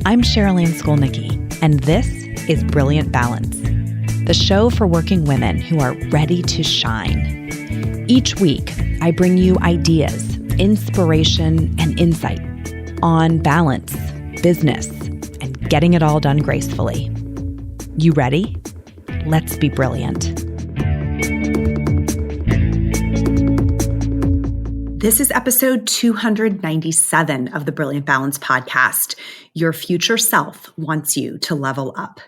I'm Sherilyn Skolnicki, and this is Brilliant Balance, the show for working women who are ready to shine. Each week, I bring you ideas, inspiration, and insight on balance, business, and getting it all done gracefully. You ready? Let's be brilliant. This is episode 297 of the Brilliant Balance podcast. Your future self wants you to level up.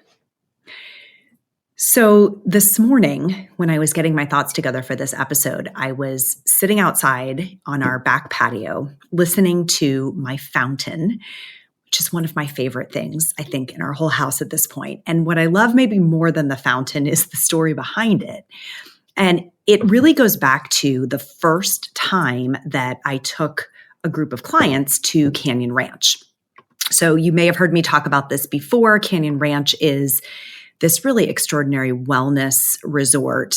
So this morning, when I was getting my thoughts together for this episode, I was sitting outside on our back patio, listening to my fountain, which is one of my favorite things, I think, in our whole house at this point. And what I love maybe more than the fountain is the story behind it. And it really goes back to the first time that I took a group of clients to Canyon Ranch. So you may have heard me talk about this before. Canyon Ranch is this really extraordinary wellness resort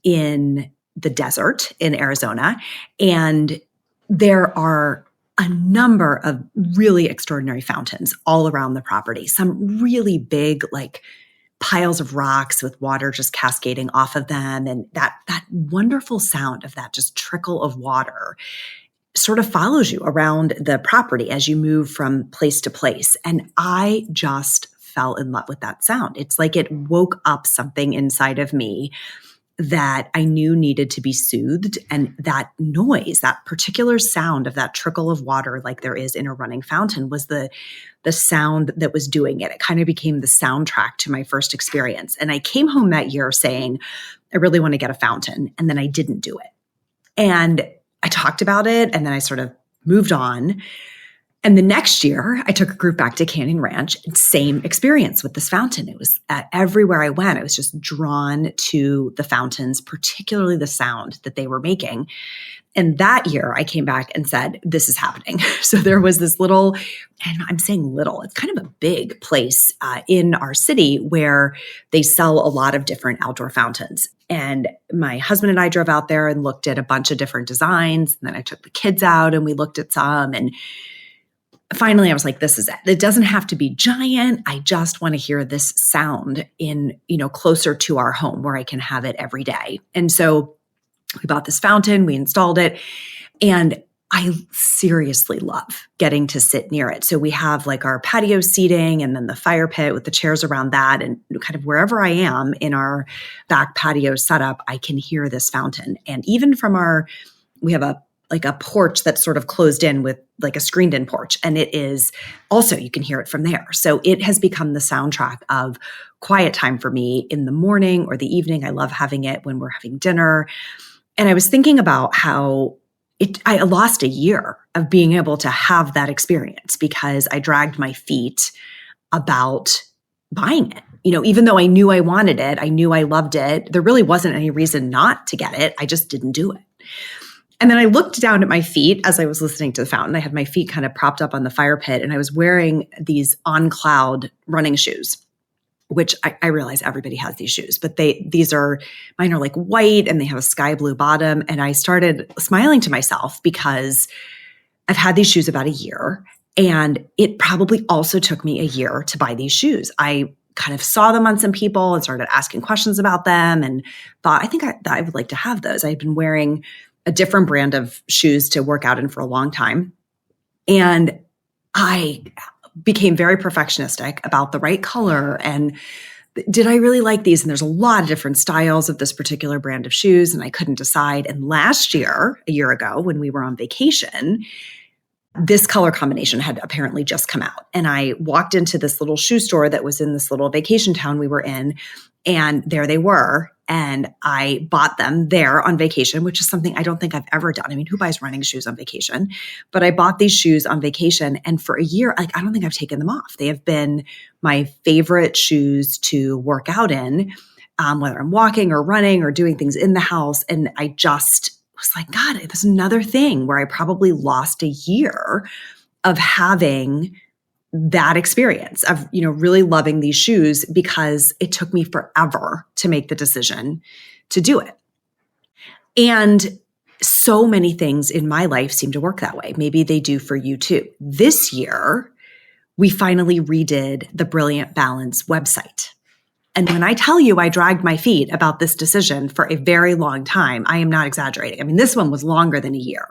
in the desert in Arizona. And there are a number of really extraordinary fountains all around the property. Some really big, like piles of rocks with water just cascading off of them. And that wonderful sound of that just trickle of water sort of follows you around the property as you move from place to place. And I just fell in love with that sound. It's like it woke up something inside of me that I knew needed to be soothed. And that noise, that particular sound of that trickle of water like there is in a running fountain was the sound that was doing it. It kind of became the soundtrack to my first experience. And I came home that year saying, I really want to get a fountain. And then I didn't do it. And I talked about it and then I sort of moved on. And the next year, I took a group back to Canyon Ranch, same experience with this fountain. It was everywhere I went, I was just drawn to the fountains, particularly the sound that they were making. And that year, I came back and said, this is happening. So there was this little, and I'm saying little, it's kind of a big place in our city where they sell a lot of different outdoor fountains. And my husband and I drove out there and looked at a bunch of different designs. And then I took the kids out and we looked at some. And finally, I was like, this is it. It doesn't have to be giant. I just want to hear this sound in, closer to our home where I can have it every day. And so we bought this fountain, we installed it, and I seriously love getting to sit near it. So we have like our patio seating and then the fire pit with the chairs around that. And kind of wherever I am in our back patio setup, I can hear this fountain. And even from we have a porch that's sort of closed in with like a screened in porch. And it is also, you can hear it from there. So it has become the soundtrack of quiet time for me in the morning or the evening. I love having it when we're having dinner. And I was thinking about how I lost a year of being able to have that experience because I dragged my feet about buying it. Even though I knew I wanted it, I knew I loved it, there really wasn't any reason not to get it. I just didn't do it. And then I looked down at my feet as I was listening to the fountain. I had my feet kind of propped up on the fire pit and I was wearing these On Cloud running shoes, which I realize everybody has these shoes, but mine are like white and they have a sky blue bottom. And I started smiling to myself because I've had these shoes about a year and it probably also took me a year to buy these shoes. I kind of saw them on some people and started asking questions about them and thought, I think I would like to have those. I had been wearing a different brand of shoes to work out in for a long time. And I became very perfectionistic about the right color and did I really like these? And there's a lot of different styles of this particular brand of shoes and I couldn't decide. And last year, a year ago, when we were on vacation, this color combination had apparently just come out. And I walked into this little shoe store that was in this little vacation town we were in, and there they were. And I bought them there on vacation, which is something I don't think I've ever done. I mean, who buys running shoes on vacation? But I bought these shoes on vacation. And for a year, I don't think I've taken them off. They have been my favorite shoes to work out in, whether I'm walking or running or doing things in the house. And I just was like, God, it was another thing where I probably lost a year of having that experience of, really loving these shoes because it took me forever to make the decision to do it. And so many things in my life seem to work that way. Maybe they do for you too. This year we finally redid the Brilliant Balance website. And when I tell you I dragged my feet about this decision for a very long time, I am not exaggerating. I mean, this one was longer than a year,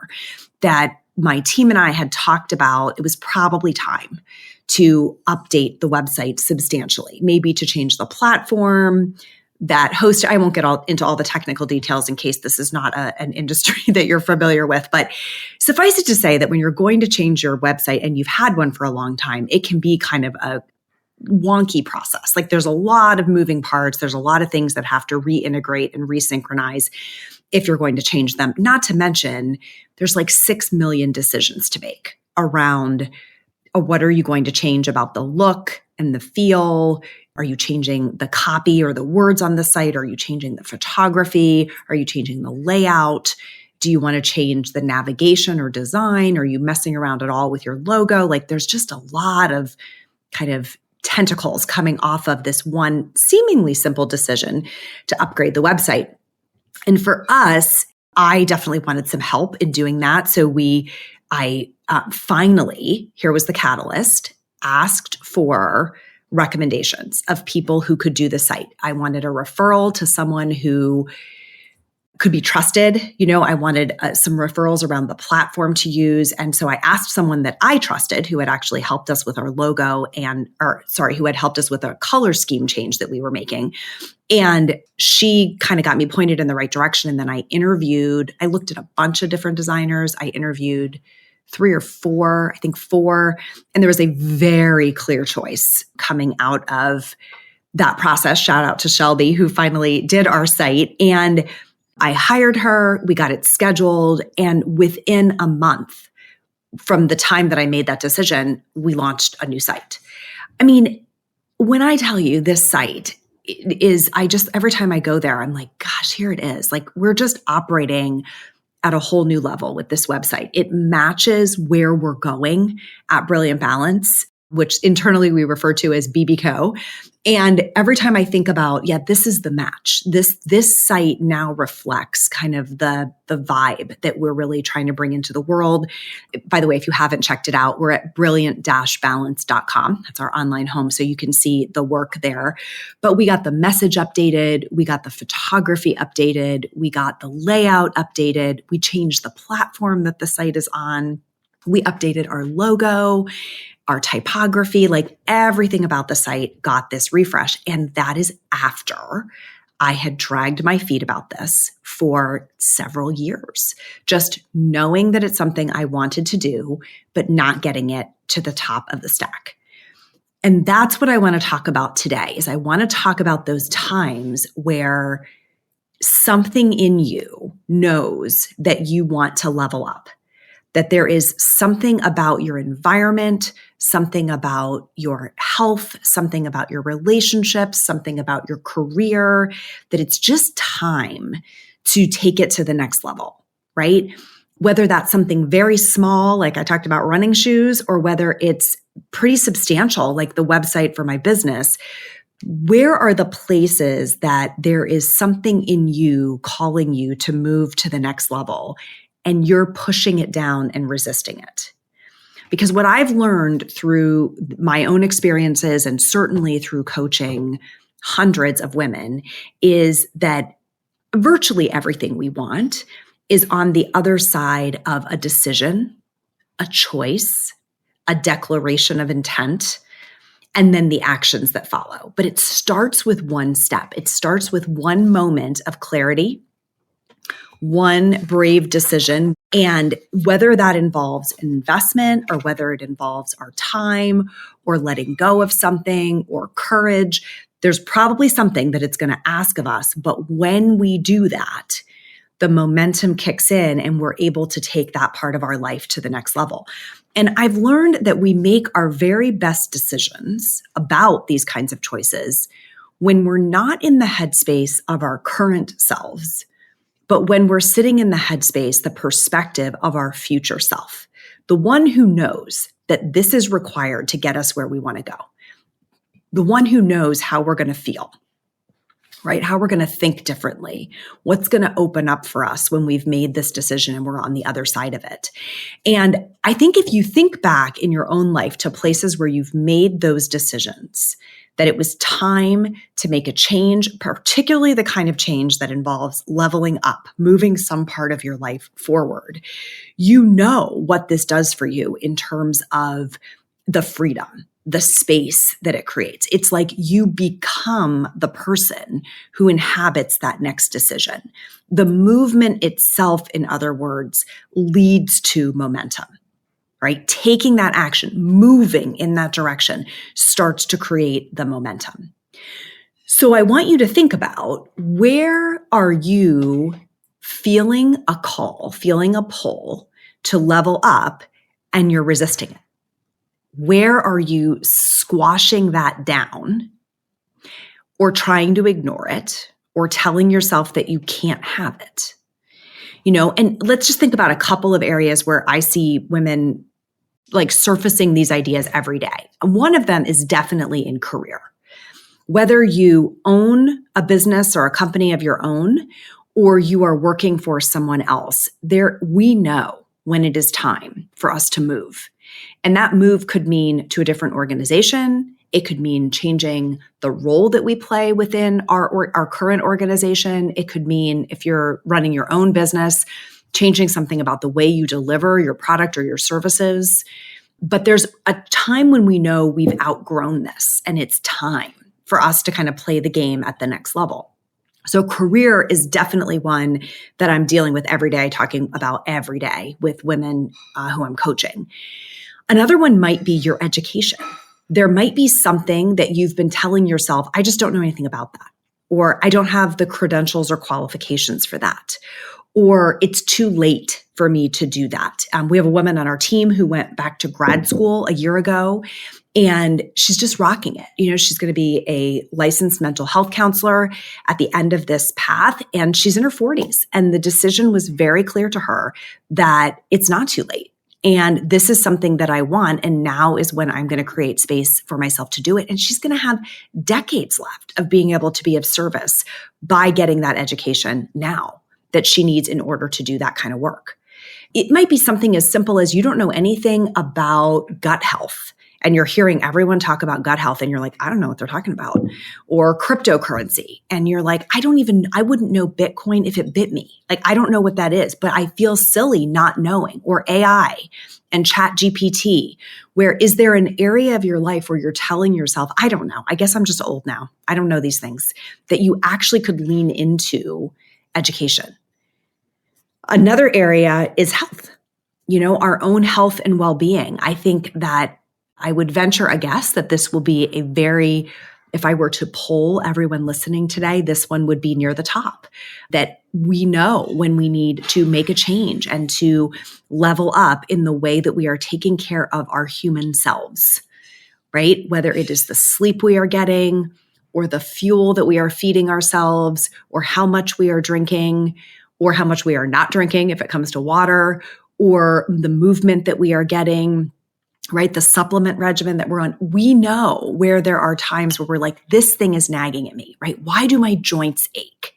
that my team and I had talked about. It was probably time to update the website substantially, maybe to change the platform, that host. I won't get into all the technical details in case this is not an industry that you're familiar with, but suffice it to say that when you're going to change your website and you've had one for a long time, it can be kind of a wonky process. Like there's a lot of moving parts. There's a lot of things that have to reintegrate and resynchronize if you're going to change them. Not to mention, there's like 6 million decisions to make around what are you going to change about the look and the feel? Are you changing the copy or the words on the site? Are you changing the photography? Are you changing the layout? Do you want to change the navigation or design? Are you messing around at all with your logo? Like there's just a lot of kind of tentacles coming off of this one seemingly simple decision to upgrade the website. And for us, I definitely wanted some help in doing that. So I finally, here was the catalyst, asked for recommendations of people who could do the site. I wanted a referral to someone who could be trusted. I wanted some referrals around the platform to use. And so I asked someone that I trusted who had actually helped us with our logo who had helped us with a color scheme change that we were making. And she kind of got me pointed in the right direction. And then I looked at a bunch of different designers. I interviewed 3 or 4, I think 4. And there was a very clear choice coming out of that process. Shout out to Shelby, who finally did our site. And I hired her, we got it scheduled, and within a month from the time that I made that decision, we launched a new site. I mean, when I tell you this site every time I go there, I'm like, gosh, here it is. Like we're just operating at a whole new level with this website. It matches where we're going at Brilliant Balance, which internally we refer to as BBCO. And every time I think about, this is the match. This site now reflects kind of the vibe that we're really trying to bring into the world. By the way, if you haven't checked it out, we're at brilliant-balance.com. That's our online home, so you can see the work there. But we got the message updated. We got the photography updated. We got the layout updated. We changed the platform that the site is on. We updated our logo, our typography, like everything about the site got this refresh. And that is after I had dragged my feet about this for several years, just knowing that it's something I wanted to do, but not getting it to the top of the stack. And that's what I want to talk about today. Is I want to talk about those times where something in you knows that you want to level up, that there is something about your environment, something about your health, something about your relationships, something about your career, that it's just time to take it to the next level, right? Whether that's something very small, like I talked about running shoes, or whether it's pretty substantial, like the website for my business. Where are the places that there is something in you calling you to move to the next level, and you're pushing it down and resisting it? Because what I've learned through my own experiences and certainly through coaching hundreds of women is that virtually everything we want is on the other side of a decision, a choice, a declaration of intent, and then the actions that follow. But it starts with one step. It starts with one moment of clarity, one brave decision. And whether that involves an investment or whether it involves our time or letting go of something or courage, there's probably something that it's going to ask of us. But when we do that, the momentum kicks in and we're able to take that part of our life to the next level. And I've learned that we make our very best decisions about these kinds of choices when we're not in the headspace of our current selves, but when we're sitting in the headspace, the perspective of our future self, the one who knows that this is required to get us where we want to go, the one who knows how we're going to feel. right? How we're going to think differently. What's going to open up for us when we've made this decision and we're on the other side of it. And I think if you think back in your own life to places where you've made those decisions, that it was time to make a change, particularly the kind of change that involves leveling up, moving some part of your life forward, you know what this does for you in terms of the freedom, the space that it creates. It's like you become the person who inhabits that next decision. The movement itself, in other words, leads to momentum, right? Taking that action, moving in that direction starts to create the momentum. So I want you to think about, where are you feeling a call, feeling a pull to level up, and you're resisting it? Where are you squashing that down, or trying to ignore it, or telling yourself that you can't have it? And let's just think about a couple of areas where I see women like surfacing these ideas every day. And one of them is definitely in career. Whether you own a business or a company of your own, or you are working for someone else, we know when it is time for us to move. And that move could mean to a different organization. It could mean changing the role that we play within our current organization. It could mean, if you're running your own business, changing something about the way you deliver your product or your services. But there's a time when we know we've outgrown this, and it's time for us to kind of play the game at the next level. So career is definitely one that I'm dealing with every day, talking about every day with women who I'm coaching. Another one might be your education. There might be something that you've been telling yourself, I just don't know anything about that, or I don't have the credentials or qualifications for that, or it's too late for me to do that. We have a woman on our team who went back to grad school a year ago, and she's just rocking it. She's going to be a licensed mental health counselor at the end of this path, and she's in her 40s. And the decision was very clear to her that it's not too late. And this is something that I want. And now is when I'm going to create space for myself to do it. And she's going to have decades left of being able to be of service by getting that education now that she needs in order to do that kind of work. It might be something as simple as you don't know anything about gut health, and you're hearing everyone talk about gut health, and you're like, I don't know what they're talking about. Or cryptocurrency, and you're like, I wouldn't know Bitcoin if it bit me. Like, I don't know what that is, but I feel silly not knowing. Or AI and Chat GPT, where is there an area of your life where you're telling yourself, I don't know, I guess I'm just old now, I don't know these things, that you actually could lean into education. Another area is health, our own health and well-being. I think that I would venture a guess that this will be if I were to poll everyone listening today, this one would be near the top, that we know when we need to make a change and to level up in the way that we are taking care of our human selves, right? Whether it is the sleep we are getting, or the fuel that we are feeding ourselves, or how much we are drinking, or how much we are not drinking if it comes to water, or the movement that we are getting, right? The supplement regimen that we're on. We know where there are times where we're like, this thing is nagging at me, right? Why do my joints ache?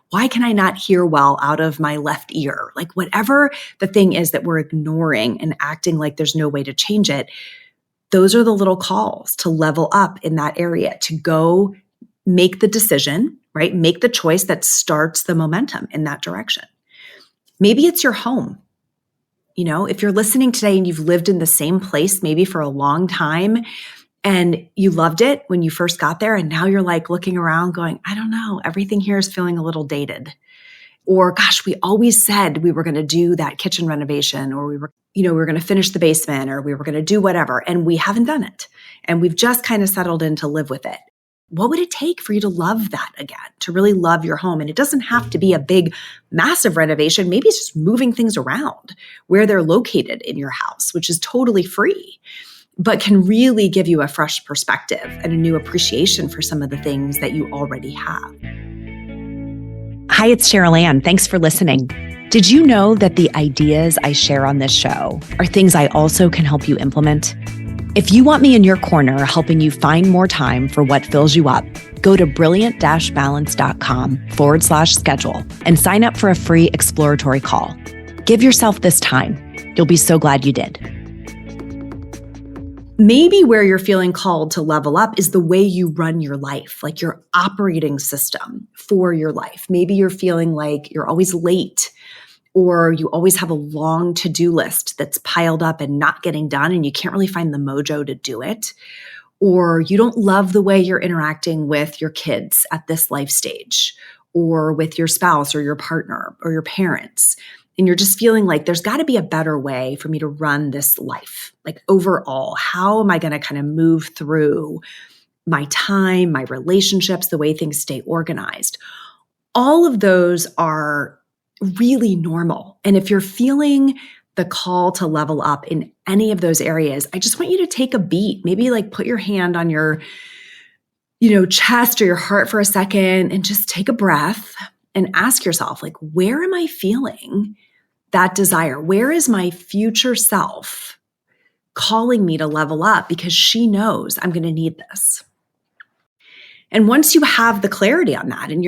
Why can I not hear well out of my left ear? Like, whatever the thing is that we're ignoring and acting like there's no way to change it, those are the little calls to level up in that area, to go make the decision, right? Make the choice that starts the momentum in that direction. Maybe it's your home. If you're listening today and you've lived in the same place maybe for a long time, and you loved it when you first got there, and now you're like looking around going, I don't know, everything here is feeling a little dated. Or, gosh, we always said we were going to do that kitchen renovation, or we were going to finish the basement, or we were going to do whatever, and we haven't done it. And we've just kind of settled in to live with it. What would it take for you to love that again, to really love your home? And it doesn't have to be a big, massive renovation. Maybe it's just moving things around where they're located in your house, which is totally free, but can really give you a fresh perspective and a new appreciation for some of the things that you already have. Hi, it's Cheryl Ann. Thanks for listening. Did you know that the ideas I share on this show are things I also can help you implement? If you want me in your corner helping you find more time for what fills you up, go to brilliant-balance.com/schedule and sign up for a free exploratory call. Give yourself this time. You'll be so glad you did. Maybe where you're feeling called to level up is the way you run your life, like your operating system for your life. Maybe you're feeling like you're always late, or you always have a long to-do list that's piled up and not getting done, and you can't really find the mojo to do it. Or you don't love the way you're interacting with your kids at this life stage, or with your spouse or your partner or your parents. And you're just feeling like there's got to be a better way for me to run this life. Like overall, how am I going to kind of move through my time, my relationships, the way things stay organized? All of those are really normal. And if you're feeling the call to level up in any of those areas, I just want you to take a beat. Maybe like put your hand on your, chest or your heart for a second and just take a breath and ask yourself, like, where am I feeling that desire? Where is my future self calling me to level up because she knows I'm going to need this? And once you have the clarity on that and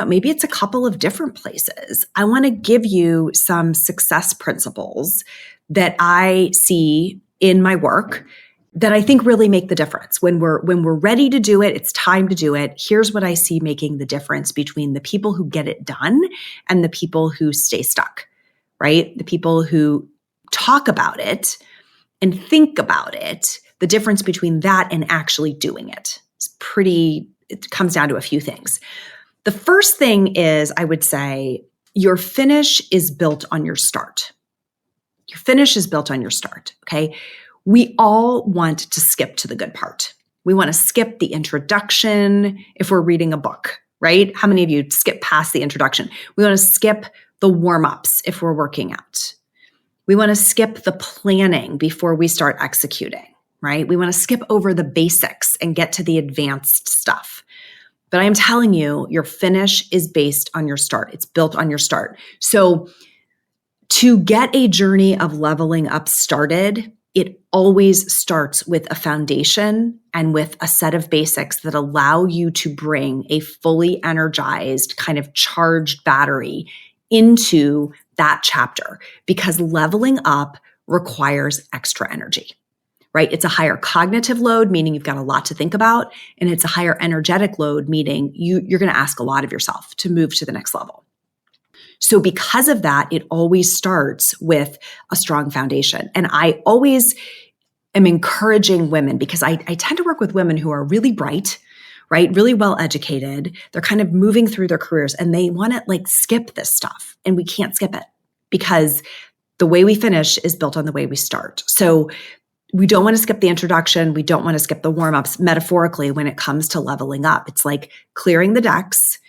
maybe it's a couple of different places, I want to give you some success principles that I see in my work that I think really make the difference. When we're ready to do it, it's time to do it. Here's what I see making the difference between the people who get it done and the people who stay stuck, right? The people who talk about it and think about it, the difference between that and actually doing it is it comes down to a few things. The first thing is, I would say, your finish is built on your start. Your finish is built on your start, okay? We all want to skip to the good part. We want to skip the introduction if we're reading a book, right? How many of you skip past the introduction? We want to skip the warm-ups if we're working out. We want to skip the planning before we start executing, right? We want to skip over the basics and get to the advanced stuff. But I am telling you, your finish is based on your start. It's built on your start. So to get a journey of leveling up started, it always starts with a foundation and with a set of basics that allow you to bring a fully energized, kind of charged battery into that chapter, because leveling up requires extra energy. Right? It's a higher cognitive load, meaning you've got a lot to think about, and it's a higher energetic load, meaning you're going to ask a lot of yourself to move to the next level. So because of that, it always starts with a strong foundation. And I always am encouraging women, because I tend to work with women who are really bright, right? Really well educated. They're kind of moving through their careers and they want to skip this stuff, and we can't skip it because the way we finish is built on the way we start. So we don't want to skip the introduction. We don't want to skip the warm-ups metaphorically when it comes to leveling up. It's like clearing the decks,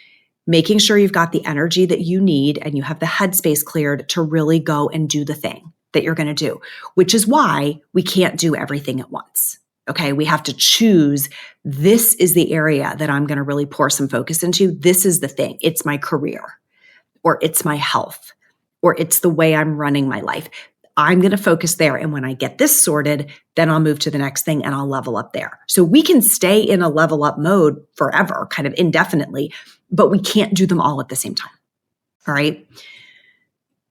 making sure you've got the energy that you need and you have the headspace cleared to really go and do the thing that you're going to do, which is why we can't do everything at once. Okay, we have to choose, this is the area that I'm going to really pour some focus into. This is the thing. It's my career, or it's my health, or it's the way I'm running my life. I'm going to focus there. And when I get this sorted, then I'll move to the next thing and I'll level up there. So we can stay in a level up mode forever, kind of indefinitely, but we can't do them all at the same time. All right.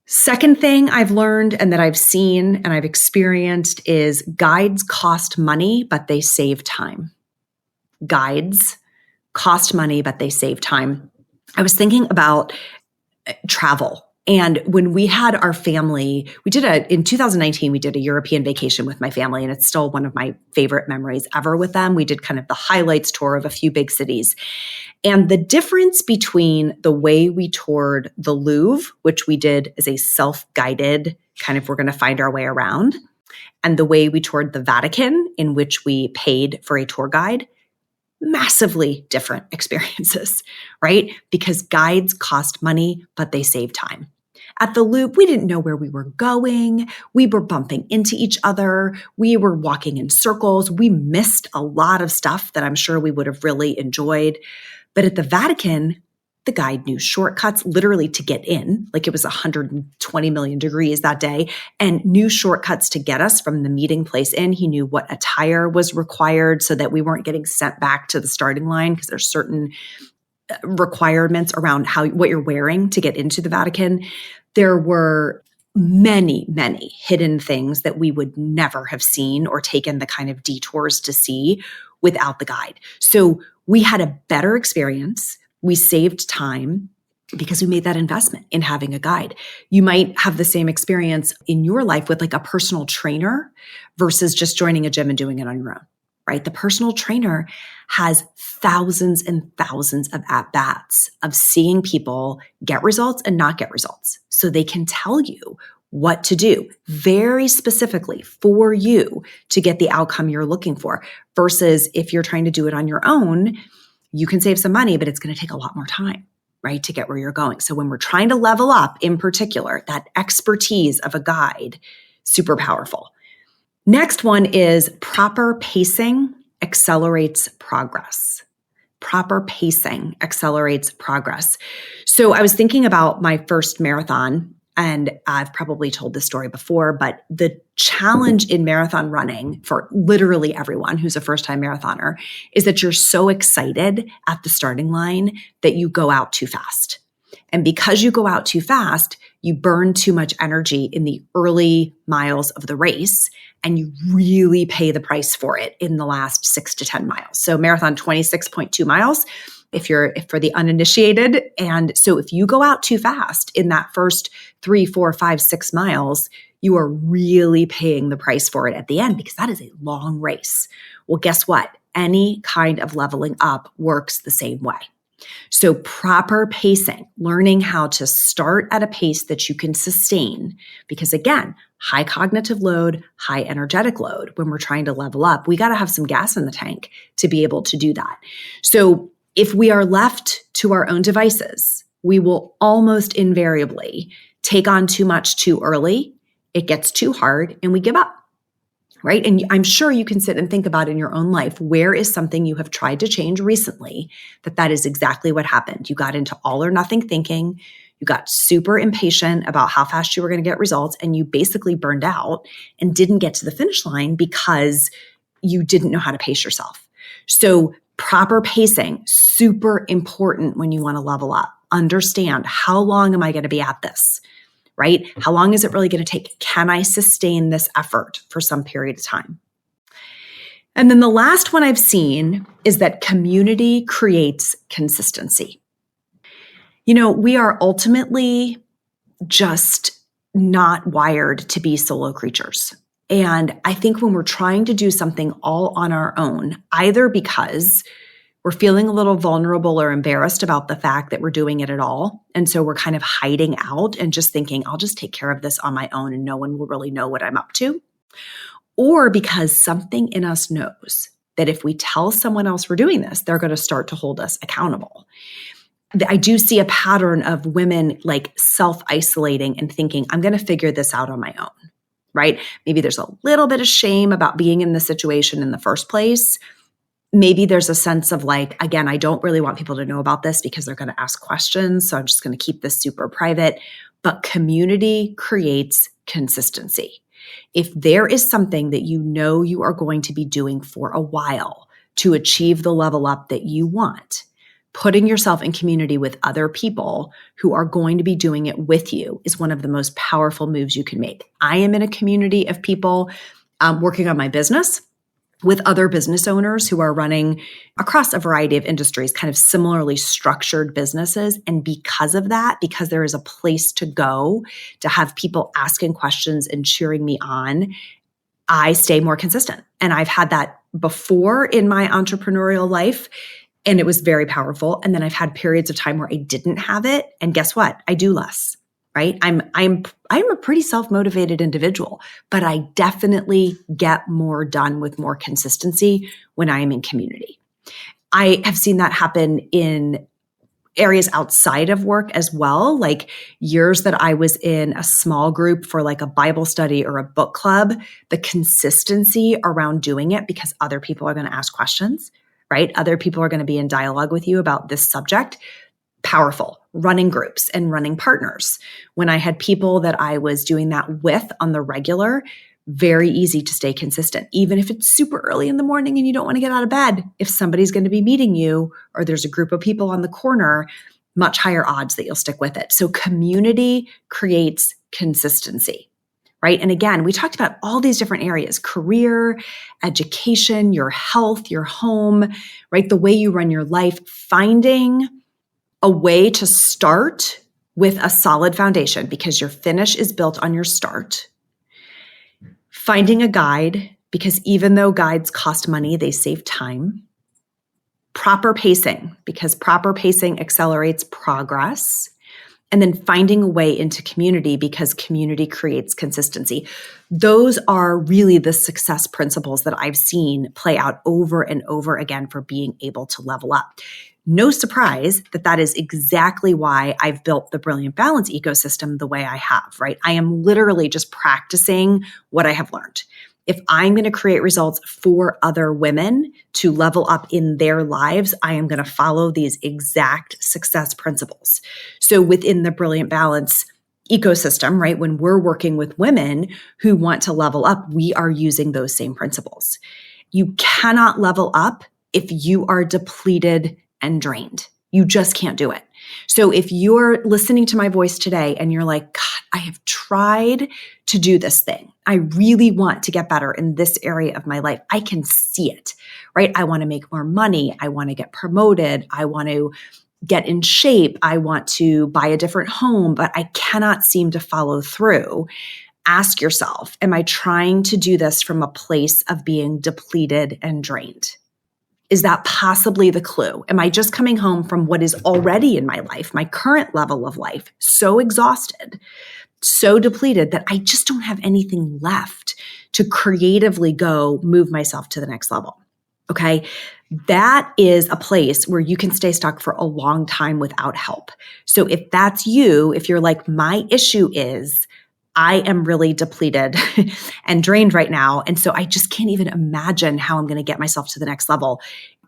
Second thing I've learned and that I've seen and I've experienced is guides cost money, but they save time. Guides cost money, but they save time. I was thinking about travel. And when we had our family, in 2019, we did a European vacation with my family, and it's still one of my favorite memories ever with them. We did kind of the highlights tour of a few big cities. And the difference between the way we toured the Louvre, which we did as a self-guided kind of, we're going to find our way around, and the way we toured the Vatican, in which we paid for a tour guide, massively different experiences, right? Because guides cost money, but they save time. At the Loop, we didn't know where we were going. We were bumping into each other. We were walking in circles. We missed a lot of stuff that I'm sure we would have really enjoyed. But at the Vatican, The guide knew shortcuts literally to get in, like it was 120 million degrees that day, and knew shortcuts to get us from the meeting place in. He knew what attire was required so that we weren't getting sent back to the starting line, because there's certain requirements around what you're wearing to get into the Vatican. There were many, many hidden things that we would never have seen or taken the kind of detours to see without the guide. So we had a better experience. We saved time because we made that investment in having a guide. You might have the same experience in your life with like a personal trainer versus just joining a gym and doing it on your own, right? The personal trainer has thousands and thousands of at-bats of seeing people get results and not get results. So they can tell you what to do very specifically for you to get the outcome you're looking for. Versus if you're trying to do it on your own, you can save some money, but it's going to take a lot more time, right, to get where you're going. So when we're trying to level up, in particular, that expertise of a guide, super powerful. Next one is proper pacing accelerates progress. Proper pacing accelerates progress. So I was thinking about my first marathon, and I've probably told this story before, but the challenge in marathon running for literally everyone who's a first-time marathoner is that you're so excited at the starting line that you go out too fast. And because you go out too fast, you burn too much energy in the early miles of the race, and you really pay the price for it in the last 6 to 10 miles. So marathon, 26.2 miles. If for the uninitiated. And so if you go out too fast in that first 3, 4, 5, 6 miles, you are really paying the price for it at the end, because that is a long race. Well, guess what? Any kind of leveling up works the same way. So proper pacing, learning how to start at a pace that you can sustain, because again, high cognitive load, high energetic load, when we're trying to level up, we got to have some gas in the tank to be able to do that. So if we are left to our own devices, we will almost invariably take on too much too early. It gets too hard and we give up, right? And I'm sure you can sit and think about in your own life, where is something you have tried to change recently that is exactly what happened. You got into all or nothing thinking. You got super impatient about how fast you were going to get results, and you basically burned out and didn't get to the finish line because you didn't know how to pace yourself. So proper pacing, super important when you want to level up. Understand, how long am I going to be at this, right? How long is it really going to take? Can I sustain this effort for some period of time? And then the last one I've seen is that community creates consistency. You know, we are ultimately just not wired to be solo creatures. And I think when we're trying to do something all on our own, either because we're feeling a little vulnerable or embarrassed about the fact that we're doing it at all, and so we're kind of hiding out and just thinking, I'll just take care of this on my own and no one will really know what I'm up to, or because something in us knows that if we tell someone else we're doing this, they're going to start to hold us accountable. I do see a pattern of women like self-isolating and thinking, I'm going to figure this out on my own. Right? Maybe there's a little bit of shame about being in the situation in the first place. Maybe there's a sense of like, again, I don't really want people to know about this because they're going to ask questions. So I'm just going to keep this super private. But community creates consistency. If there is something that you know you are going to be doing for a while to achieve the level up that you want, putting yourself in community with other people who are going to be doing it with you is one of the most powerful moves you can make. I am in a community of people working on my business with other business owners who are running across a variety of industries, kind of similarly structured businesses. And because of that, because there is a place to go to have people asking questions and cheering me on, I stay more consistent. And I've had that before in my entrepreneurial life, and it was very powerful. And then I've had periods of time where I didn't have it. And guess what? I do less, right? I'm a pretty self-motivated individual, but I definitely get more done with more consistency when I am in community. I have seen that happen in areas outside of work as well, like years that I was in a small group for like a Bible study or a book club, the consistency around doing it because other people are going to ask questions, right? Other people are going to be in dialogue with you about this subject. Powerful. Running groups and running partners. When I had people that I was doing that with on the regular, very easy to stay consistent. Even if it's super early in the morning and you don't want to get out of bed, if somebody's going to be meeting you or there's a group of people on the corner, much higher odds that you'll stick with it. So community creates consistency, right? And again, we talked about all these different areas: career, education, your health, your home, right? The way you run your life, finding a way to start with a solid foundation because your finish is built on your start. Finding a guide, because even though guides cost money, they save time. Proper pacing, because proper pacing accelerates progress. And then finding a way into community, because community creates consistency. Those are really the success principles that I've seen play out over and over again for being able to level up. No surprise that that is exactly why I've built the Brilliant Balance ecosystem the way I have, right? I am literally just practicing what I have learned. If I'm going to create results for other women to level up in their lives, I am going to follow these exact success principles. So within the Brilliant Balance ecosystem, right, when we're working with women who want to level up, we are using those same principles. You cannot level up if you are depleted and drained. You just can't do it. So if you're listening to my voice today and you're like, God, I have tried to do this thing. I really want to get better in this area of my life. I can see it, right? I want to make more money. I want to get promoted. I want to get in shape. I want to buy a different home, but I cannot seem to follow through. Ask yourself, am I trying to do this from a place of being depleted and drained? Is that possibly the clue? Am I just coming home from what is already in my life, my current level of life, so exhausted, so depleted that I just don't have anything left to creatively go move myself to the next level? Okay. That is a place where you can stay stuck for a long time without help. So if that's you, if you're like, my issue is I am really depleted and drained right now, and so I just can't even imagine how I'm going to get myself to the next level,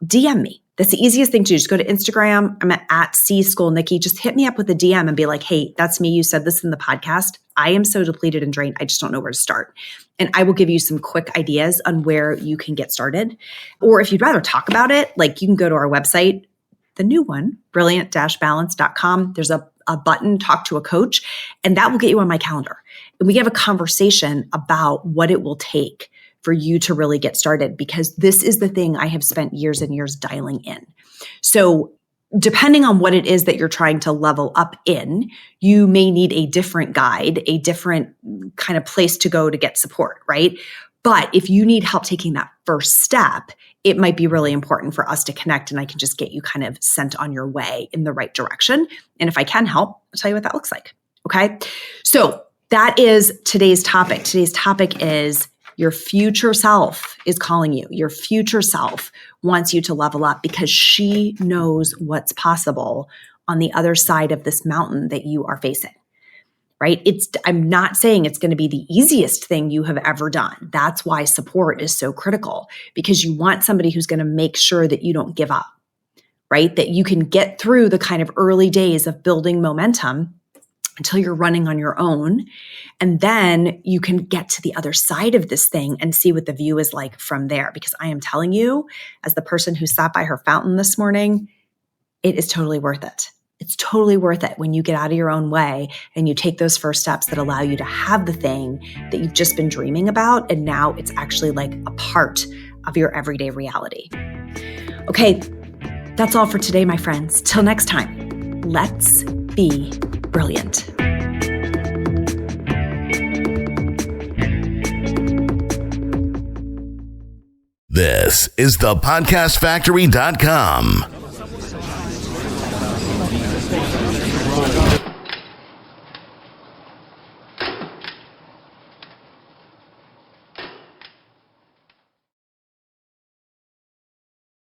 DM me. That's the easiest thing to do. Just go to Instagram. I'm at @CSchoolNikki. Just hit me up with a DM and be like, hey, that's me. You said this in the podcast. I am so depleted and drained. I just don't know where to start. And I will give you some quick ideas on where you can get started. Or if you'd rather talk about it, like you can go to our website, the new one, brilliant-balance.com. There's a button, talk to a coach, and that will get you on my calendar. And we have a conversation about what it will take for you to really get started, because this is the thing I have spent years and years dialing in. So depending on what it is that you're trying to level up in, you may need a different guide, a different kind of place to go to get support, right? But if you need help taking that first step, it might be really important for us to connect, and I can just get you kind of sent on your way in the right direction. And if I can help, I'll tell you what that looks like. Okay. So that is today's topic. Today's topic is your future self is calling you. Your future self wants you to level up because she knows what's possible on the other side of this mountain that you are facing. Right? I'm not saying it's going to be the easiest thing you have ever done. That's why support is so critical, because you want somebody who's going to make sure that you don't give up, right? That you can get through the kind of early days of building momentum until you're running on your own. And then you can get to the other side of this thing and see what the view is like from there. Because I am telling you, as the person who sat by her fountain this morning, it is totally worth it. It's totally worth it when you get out of your own way and you take those first steps that allow you to have the thing that you've just been dreaming about. And now it's actually like a part of your everyday reality. Okay, that's all for today, my friends. Till next time, let's be brilliant. This is thepodcastfactory.com.